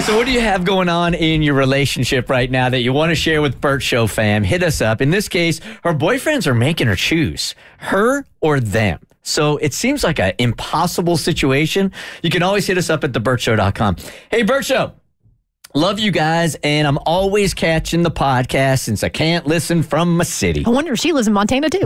So what do you have going on in your relationship right now that you want to share with Bert Show fam? Hit us up. In this case, her boyfriends are making her choose her or them. So it seems like an impossible situation. You can always hit us up at thebertshow.com. Hey, Bert Show. Love you guys, and I'm always catching the podcast since I can't listen from my city. I wonder if she lives in Montana, too.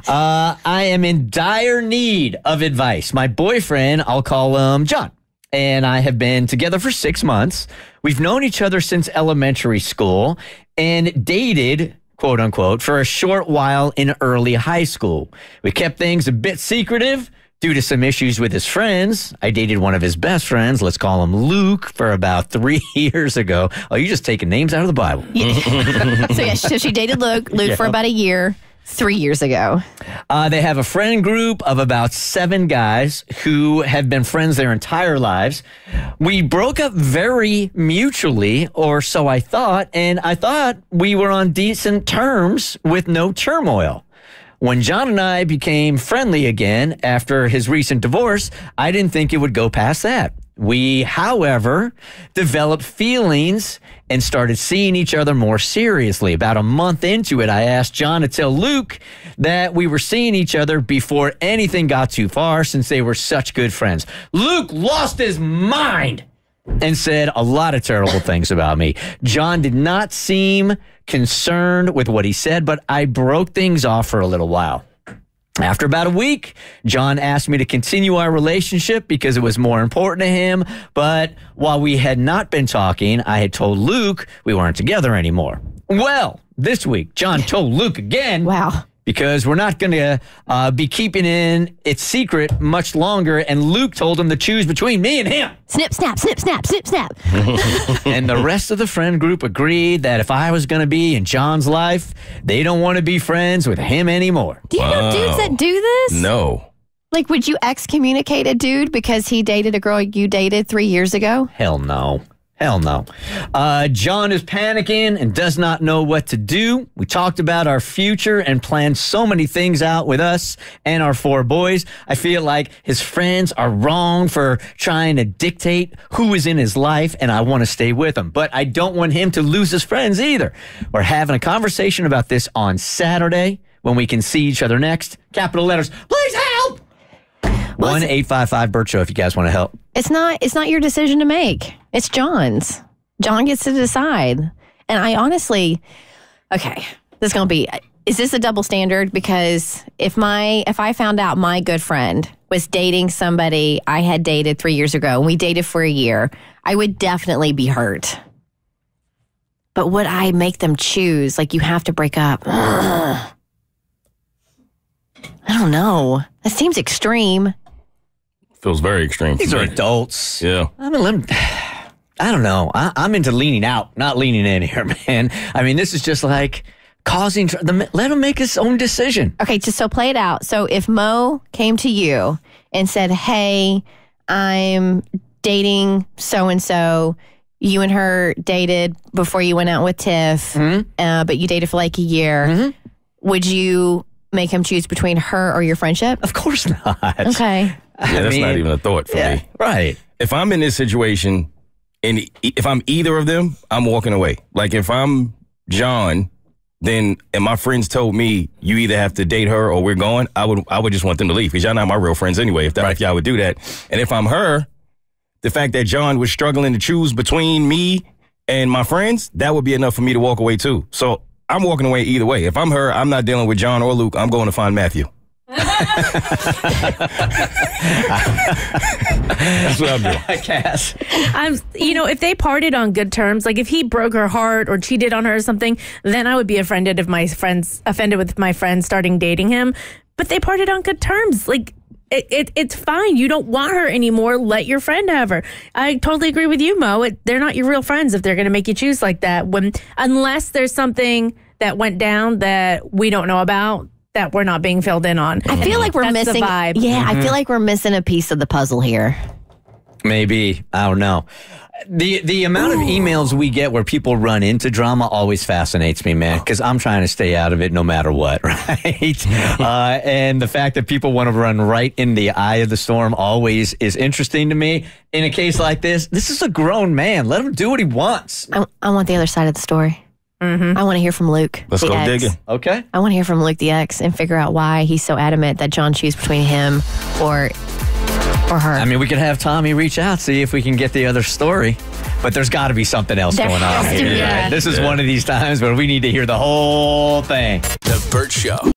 I am in dire need of advice. My boyfriend, I'll call him John, and I have been together for 6 months. We've known each other since elementary school and dated, quote unquote, for a short while in early high school. We kept things a bit secretive due to some issues with his friends. I dated one of his best friends, let's call him Luke, for about 3 years ago. Oh, you're just taking names out of the Bible. Yeah. So she dated Luke for about a year, 3 years ago. They have a friend group of about 7 guys who have been friends their entire lives. We broke up very mutually, or so I thought, and I thought we were on decent terms with no turmoil. When John and I became friendly again after his recent divorce, I didn't think it would go past that. We, however, developed feelings and started seeing each other more seriously. About a month into it, I asked John to tell Luke that we were seeing each other before anything got too far, since they were such good friends. Luke lost his mind and said a lot of terrible things about me. John did not seem concerned with what he said, but I broke things off for a little while. After about a week, John asked me to continue our relationship because it was more important to him. But while we had not been talking, I had told Luke we weren't together anymore. Well, this week, John told Luke again. Wow. Because we're not going to be keeping it secret much longer. And Luke told him to choose between me and him. Snip, snap, snip, snap, snip, snap. And the rest of the friend group agreed that if I was going to be in John's life, they don't want to be friends with him anymore. Do you know dudes that do this? No. Like, would you excommunicate a dude because he dated a girl you dated 3 years ago? Hell no. Hell no. John is panicking and does not know what to do. We talked about our future and planned so many things out with us and our 4 boys. I feel like his friends are wrong for trying to dictate who is in his life, and I want to stay with him. But I don't want him to lose his friends either. We're having a conversation about this on Saturday when we can see each other next. Capital letters. Please help! 1-855-BERT-SHOW if you guys want to help. It's not your decision to make. It's John's. John gets to decide. And I honestly, okay, is this a double standard? Because if I found out my good friend was dating somebody I had dated 3 years ago and we dated for a year, I would definitely be hurt. But would I make them choose? Like, you have to break up. I don't know. That seems extreme. Feels very extreme. These are adults. Yeah. I don't know. I'm into leaning out, not leaning in here, man. I mean, this is just like causing. Let him make his own decision. Okay, so play it out. So if Mo came to you and said, "Hey, I'm dating so and so. You and her dated before you went out with Tiff, but you dated for like a year," would you make him choose between her or your friendship? Of course not. Okay. Yeah, that's not even a thought for me. Right. If I'm in this situation, and if I'm either of them, I'm walking away. Like, if I'm John, and my friends told me you either have to date her or we're going, I would just want them to leave, because y'all not my real friends anyway, if y'all would do that. And if I'm her, the fact that John was struggling to choose between me and my friends, that would be enough for me to walk away too. So I'm walking away either way. If I'm her, I'm not dealing with John or Luke. I'm going to find Matthew. That's what I'm doing. Cass. If they parted on good terms, like if he broke her heart or cheated on her or something, then I would be offended with my friends starting dating him. But they parted on good terms. Like, it's fine. You don't want her anymore. Let your friend have her. I totally agree with you, Mo. They're not your real friends if they're going to make you choose like that. Unless there's something that went down that we don't know about, that we're not being filled in on. I feel like we're missing the vibe. Yeah, I feel like we're missing a piece of the puzzle here. Maybe. I don't know. The amount of emails we get where people run into drama always fascinates me, man, because I'm trying to stay out of it no matter what, right? And the fact that people want to run right in the eye of the storm always is interesting to me. In a case like this is a grown man. Let him do what he wants. I want the other side of the story. I want to hear from Luke. Let's go digging. Okay. I want to hear from Luke, the ex, and figure out why he's so adamant that John choose between him or her. I mean, we could have Tommy reach out, see if we can get the other story. But there's got to be something else There going on has to here. be. Right? This is one of these times where we need to hear the whole thing. The Bert Show.